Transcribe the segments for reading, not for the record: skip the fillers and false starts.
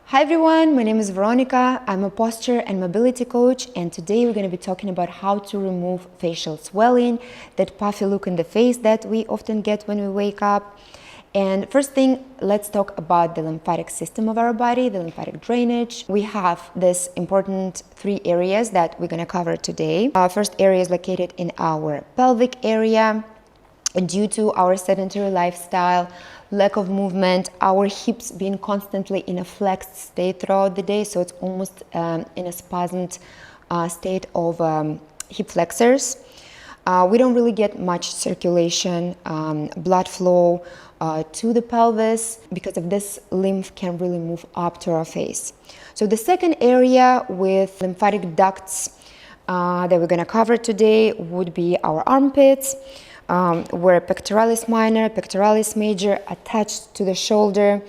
Hi everyone, my name is Veronica. I'm a posture and mobility coach, and today we're going to be talking about how to remove facial swelling, that puffy look in the face that we often get when we wake up. And first thing, let's talk about the lymphatic system of our body, the lymphatic drainage. We have this important three areas that we're going to cover today. First area is located in our pelvic area. Due to our sedentary lifestyle, lack of movement, our hips being constantly in a flexed state throughout the day, so it's almost in a spasmed state of hip flexors. We don't really get much circulation, blood flow to the pelvis. Because of this, lymph can really move up to our face. So the second area with lymphatic ducts that we're going to cover today would be our armpits, where pectoralis minor, pectoralis major attached to the shoulder.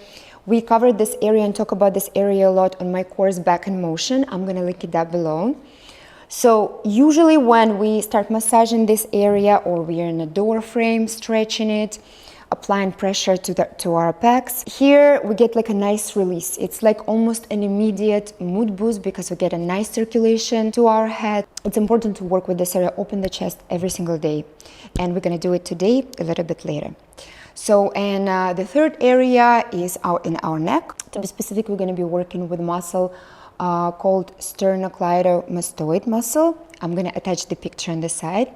We covered this area and talk about this area a lot on my course Back in Motion. I'm going to link it down below. So usually when we start massaging this area, or we are in a door frame, stretching it, applying pressure to our pecs, here we get like a nice release. It's like almost an immediate mood boost because we get a nice circulation to our head. It's important to work with this area, open the chest every single day, and we're going to do it today a little bit later. So, and the third area is in our neck. To be specific, we're going to be working with muscle called sternocleidomastoid muscle. I'm going to attach the picture on the side.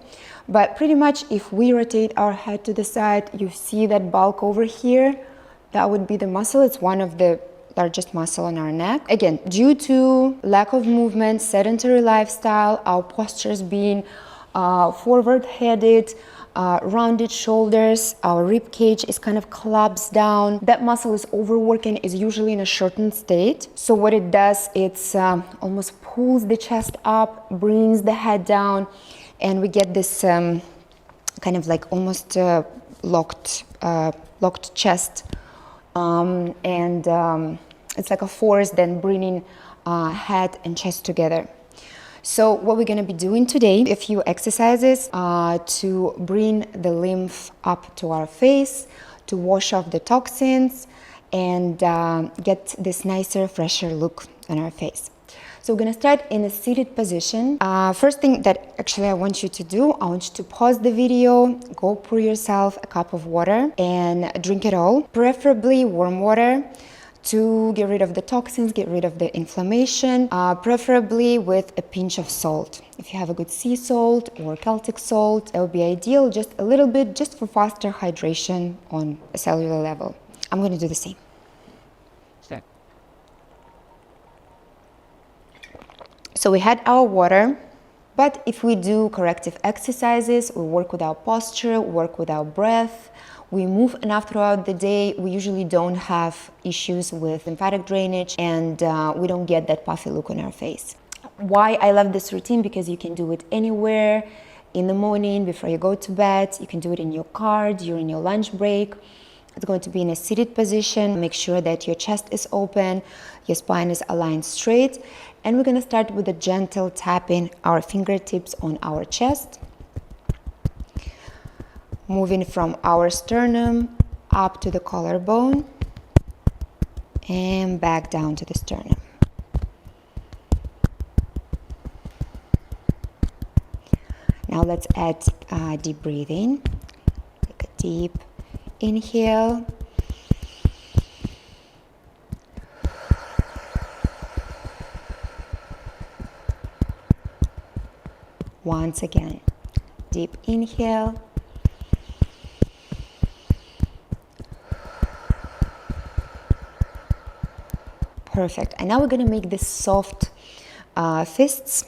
But pretty much if we rotate our head to the side, you see that bulk over here, that would be the muscle. It's one of the largest muscle on our neck. Again, due to lack of movement, sedentary lifestyle, our postures being forward-headed, rounded shoulders, our rib cage is kind of collapsed down. That muscle is overworking, is usually in a shortened state. So what it does, it's almost pulls the chest up, brings the head down, and we get this kind of like almost locked chest. It's like a force then bringing head and chest together. So what we're going to be doing today, a few exercises to bring the lymph up to our face, to wash off the toxins, and get this nicer, fresher look on our face. So we're going to start in a seated position. First thing that actually I want you to do, I want you to pause the video, go pour yourself a cup of water and drink it all, preferably warm water, to get rid of the toxins, get rid of the inflammation, preferably with a pinch of salt. If you have a good sea salt or Celtic salt, that would be ideal, just a little bit, just for faster hydration on a cellular level. I'm going to do the same. Start. So we had our water, but if we do corrective exercises, we work with our posture, work with our breath, we move enough throughout the day, we usually don't have issues with lymphatic drainage, and we don't get that puffy look on our face. Why I love this routine? Because you can do it anywhere, in the morning, before you go to bed. You can do it in your car, during your lunch break. It's going to be in a seated position. Make sure that your chest is open, your spine is aligned straight. And we're going to start with a gentle tapping our fingertips on our chest, moving from our sternum up to the collarbone and back down to the sternum. Now let's add deep breathing. Take a deep inhale. Once again, deep inhale. Perfect. And now we're going to make this soft fists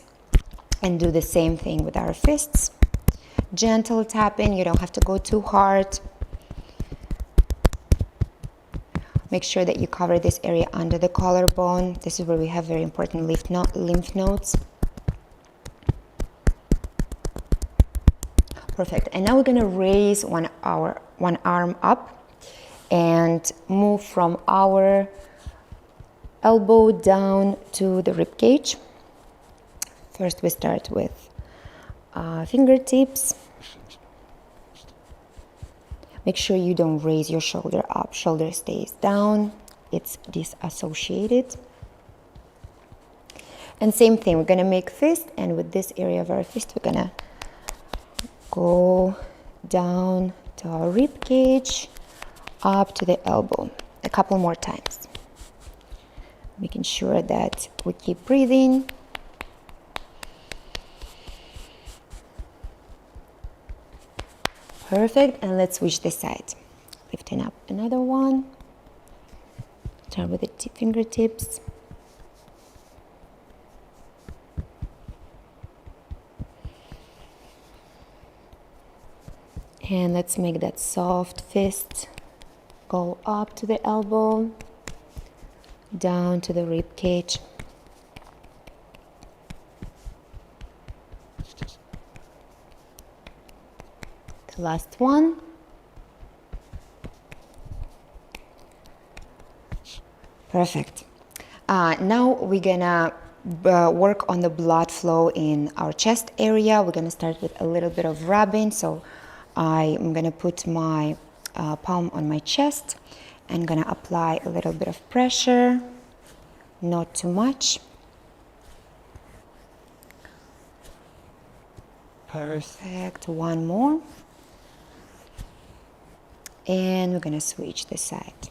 and do the same thing with our fists. Gentle tapping, you don't have to go too hard. Make sure that you cover this area under the collarbone. This is where we have very important lymph nodes. Perfect. And now we're going to raise one arm up and move from our elbow down to the rib cage. First we start with fingertips. Make sure you don't raise your shoulder up, shoulder stays down. it's disassociated. And same thing, we're gonna make fist, and with this area of our fist, we're gonna go down to our rib cage, up to the elbow, a couple more times. Making sure that we keep breathing. Perfect, and let's switch the side. Lifting up another one. Start with the fingertips. And let's make that soft fist go up to the elbow, down to the rib cage. The last one. Perfect. Now we're gonna work on the blood flow in our chest area. We're gonna start with a little bit of rubbing. So I'm gonna put my palm on my chest and gonna apply a little bit of pressure, not too much. Perfect, one more. And we're gonna switch the side.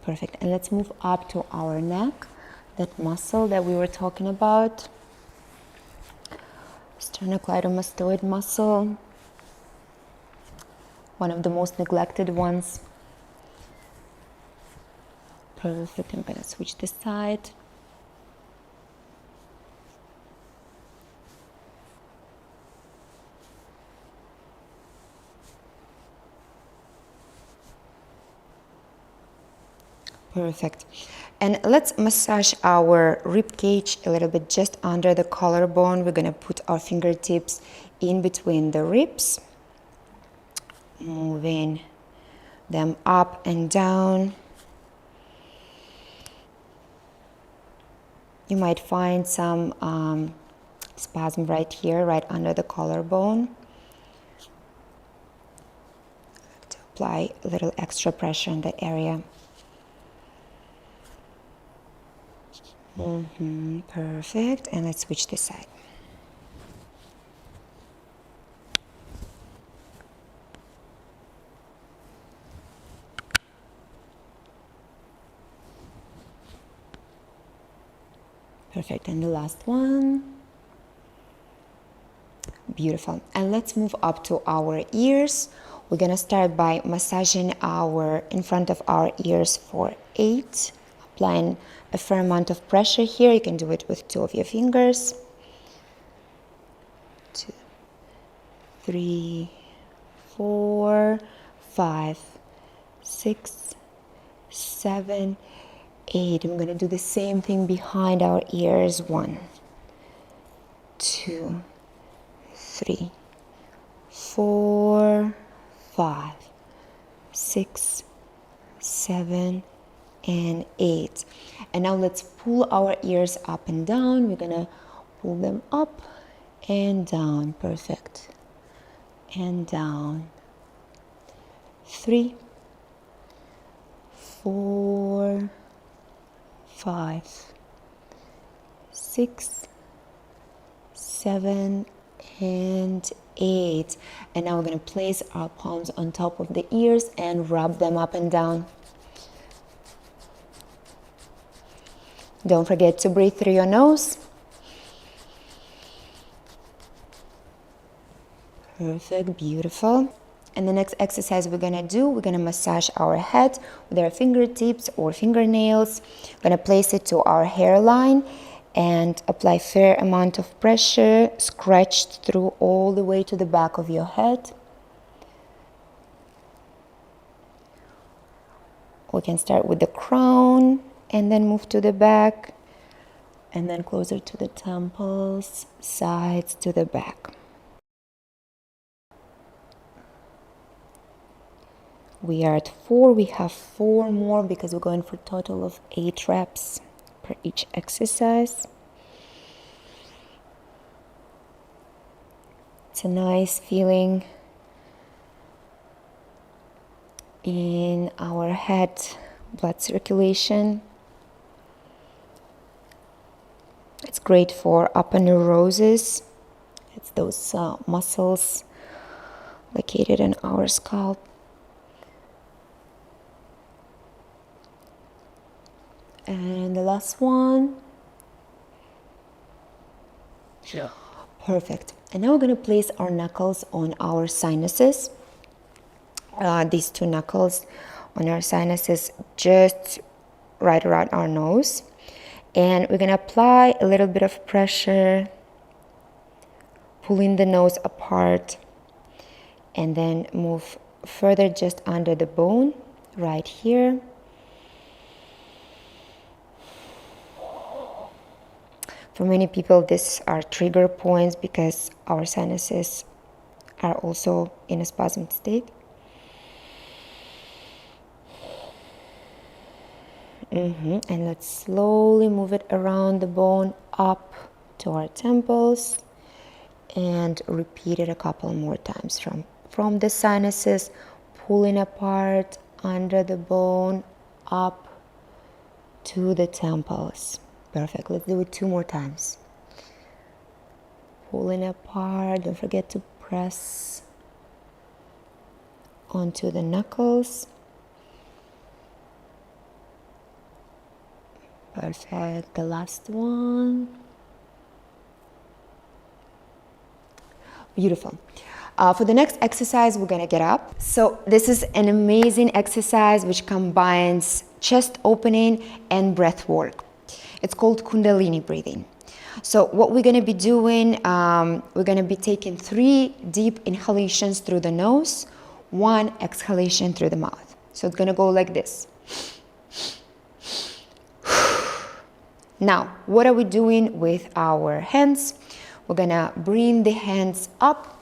Perfect, and let's move up to our neck, that muscle that we were talking about. Sternocleidomastoid muscle, one of the most neglected ones. Perfect, I'm gonna switch the side. Perfect. And let's massage our rib cage a little bit just under the collarbone. We're gonna put our fingertips in between the ribs, moving them up and down. You might find some spasm right here, right under the collarbone. To apply a little extra pressure in the area. Perfect, and let's switch the side. Perfect, and the last one. Beautiful, and let's move up to our ears. We're gonna start by massaging in front of our ears for 8, applying a fair amount of pressure here. You can do it with 2 of your fingers. 2, 3, 4, 5, 6, 7, 8. I'm going to do the same thing behind our ears. 1, 2, 3, 4, 5, 6, 7, and 8. And now let's pull our ears up and down. We're gonna pull them up and down. Perfect. And down. 3, 4, 5, 6, 7, and 8. And now we're gonna place our palms on top of the ears and rub them up and down. Don't forget to breathe through your nose. Perfect, beautiful. And the next exercise we're gonna do, we're gonna massage our head with our fingertips or fingernails. We're gonna place it to our hairline and apply fair amount of pressure, scratched through all the way to the back of your head. We can start with the crown and then move to the back, and then closer to the temples, sides to the back. We are at 4. We have 4 more because we're going for a total of 8 reps per each exercise. It's a nice feeling in our head, blood circulation. It's great for upper neuroses. It's those muscles located in our scalp. And the last one. Sure. Perfect. And now we're going to place our knuckles on our sinuses. These two knuckles on our sinuses, just right around our nose. And we're going to apply a little bit of pressure, pulling the nose apart, and then move further just under the bone, right here. For many people, these are trigger points because our sinuses are also in a spasm state. And let's slowly move it around the bone up to our temples and repeat it a couple more times from the sinuses, pulling apart under the bone up to the temples. Perfect. Let's do it 2 more times. Pulling apart. Don't forget to press onto the knuckles. Perfect. The last one. Beautiful. For the next exercise, we're gonna get up. So this is an amazing exercise which combines chest opening and breath work. It's called Kundalini breathing. So what we're gonna be doing, we're gonna be taking 3 deep inhalations through the nose, 1 exhalation through the mouth. So it's gonna go like this. Now, what are we doing with our hands? We're gonna bring the hands up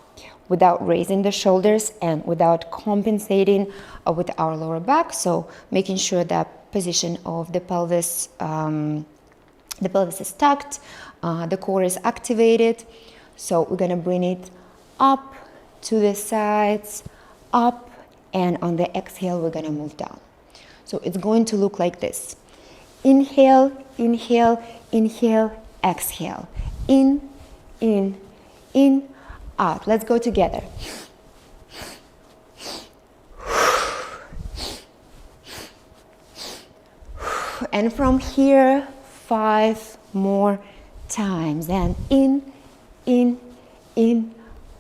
without raising the shoulders and without compensating with our lower back. So making sure that position of the pelvis is tucked, the core is activated. So we're gonna bring it up to the sides, up, and on the exhale, we're gonna move down. So it's going to look like this. Inhale, inhale, inhale, exhale. In, out. Let's go together. And from here, 5 more times. And in,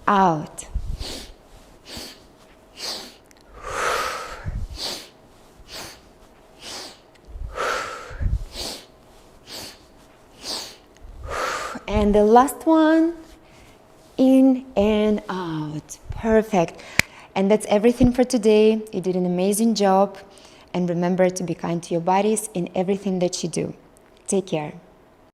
out. And the last one, in and out. Perfect. And that's everything for today. You did an amazing job. And remember to be kind to your bodies in everything that you do. Take care.